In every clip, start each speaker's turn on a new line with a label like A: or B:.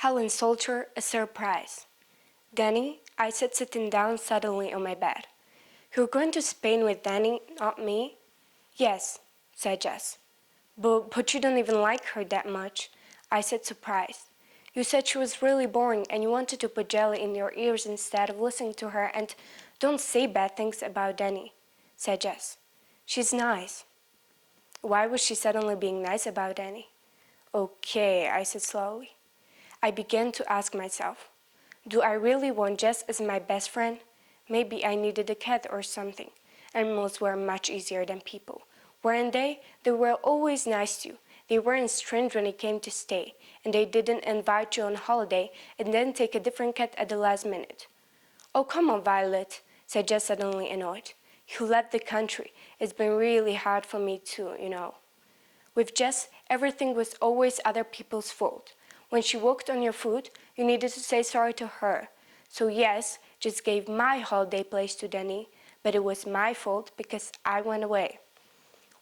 A: Helen sold her a surprise. Danny, I said, sitting down suddenly on my bed. You're going to Spain with Danny, not me? Yes, said Jess. But you don't even like her that much, I said, surprised. You said she was really boring and you wanted to put jelly in your ears instead of listening to her, and don't say bad things about Danny, said Jess. She's nice. Why was she suddenly being nice about Danny? Okay, I said slowly. I began to ask myself, do I really want Jess as my best friend? Maybe I needed a cat or something. Animals were much easier than people. Weren't they? They were always nice to you. They weren't strange when it came to stay, and they didn't invite you on holiday and then take a different cat at the last minute. Oh, come on, Violet, said Jess, suddenly annoyed. You left the country. It's been really hard for me too. With Jess, everything was always other people's fault. When she walked on your foot, you needed to say sorry to her. So yes, Jess gave my holiday place to Danny, but it was my fault because I went away.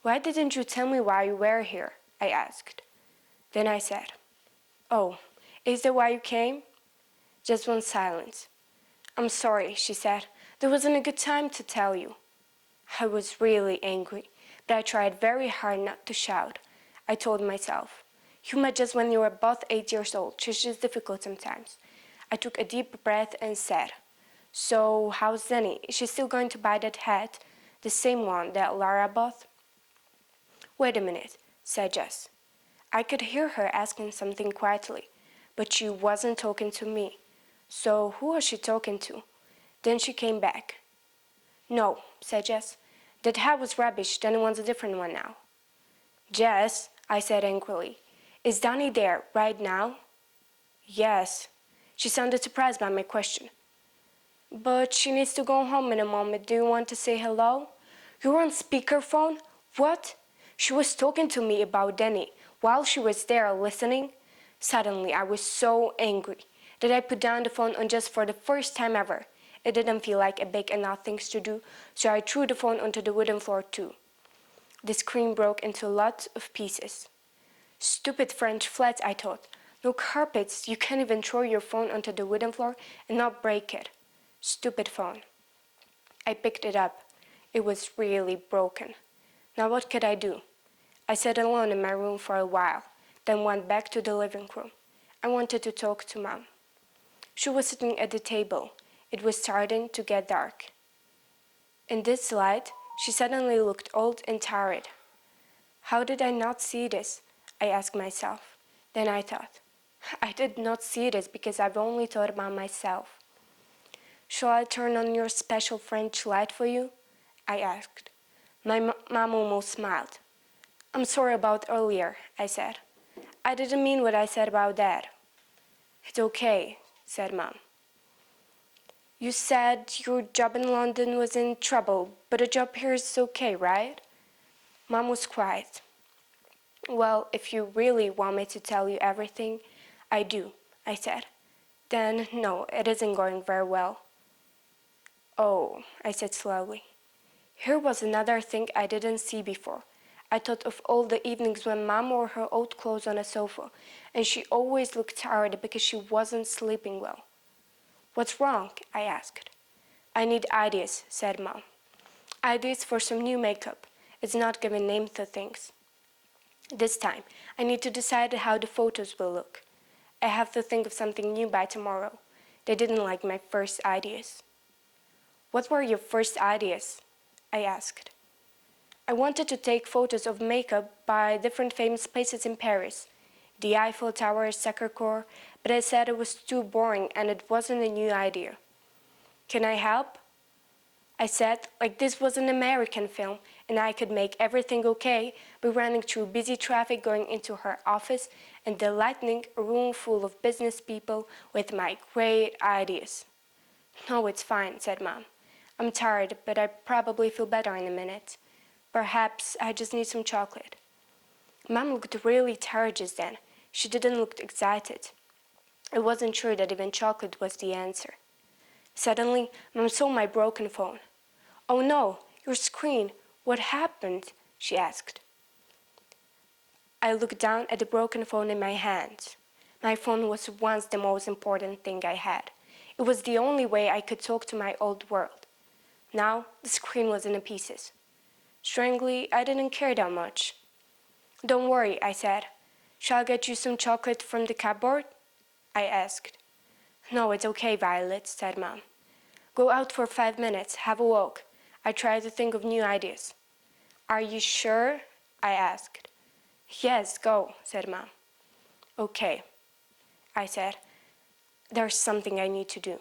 A: Why didn't you tell me why you were here? I asked. Then I said, oh, is that why you came? Jess went silent. I'm sorry, she said. There wasn't a good time to tell you. I was really angry, but I tried very hard not to shout. I told myself, you met Jess when you were both 8 years old. She's just difficult sometimes. I took a deep breath and said, so how's Danny? Is she still going to buy that hat? The same one that Lara bought? Wait a minute, said Jess. I could hear her asking something quietly, but she wasn't talking to me. So who was she talking to? Then she came back. No, said Jess. That hat was rubbish. Danny wants a different one now. Jess, I said angrily, is Danny there right now? Yes. She sounded surprised by my question. But she needs to go home in a moment. Do you want to say hello? You're on speakerphone? What? She was talking to me about Danny while she was there listening. Suddenly, I was so angry that I put down the phone on Jess for the first time ever. It didn't feel like a big enough thing to do, so I threw the phone onto the wooden floor too. The screen broke into lots of pieces. Stupid French flats, I thought. No carpets, you can't even throw your phone onto the wooden floor and not break it. Stupid phone. I picked it up. It was really broken. Now what could I do? I sat alone in my room for a while, then went back to the living room. I wanted to talk to Mom. She was sitting at the table. It was starting to get dark. In this light, she suddenly looked old and tired. How did I not see this? I asked myself. Then I thought, I did not see this because I've only thought about myself. Shall I turn on your special French light for you? I asked. My mom almost smiled. I'm sorry about earlier, I said. I didn't mean what I said about Dad. It's okay, said Mom. You said your job in London was in trouble, but a job here is okay, right? Mom was quiet. Well, if you really want me to tell you everything, I do, I said. Then, no, it isn't going very well. Oh, I said slowly. Here was another thing I didn't see before. I thought of all the evenings when Mom wore her old clothes on a sofa, and she always looked tired because she wasn't sleeping well. What's wrong? I asked. I need ideas, said Mom. Ideas for some new makeup. It's not giving names to things. This time, I need to decide how the photos will look. I have to think of something new by tomorrow. They didn't like my first ideas. What were your first ideas? I asked. I wanted to take photos of makeup by different famous places in Paris. The Eiffel Tower, Sacré-Cœur, but I said it was too boring and it wasn't a new idea. Can I help? I said, like this was an American film and I could make everything okay by running through busy traffic going into her office and delighting a room full of business people with my great ideas. No, it's fine, said Mom. I'm tired, but I probably feel better in a minute. Perhaps I just need some chocolate. Mom looked really tired just then. She didn't look excited. I wasn't sure that even chocolate was the answer. Suddenly, Mom saw my broken phone. Oh no, your screen. What happened? She asked. I looked down at the broken phone in my hand. My phone was once the most important thing I had. It was the only way I could talk to my old world. Now, the screen was in pieces. Strangely, I didn't care that much. Don't worry, I said. Shall I get you some chocolate from the cupboard? I asked. No, it's okay, Violet, said Mom. Go out for 5 minutes, have a walk. I try to think of new ideas. Are you sure? I asked. Yes, go, said Mom. Okay, I said. There's something I need to do.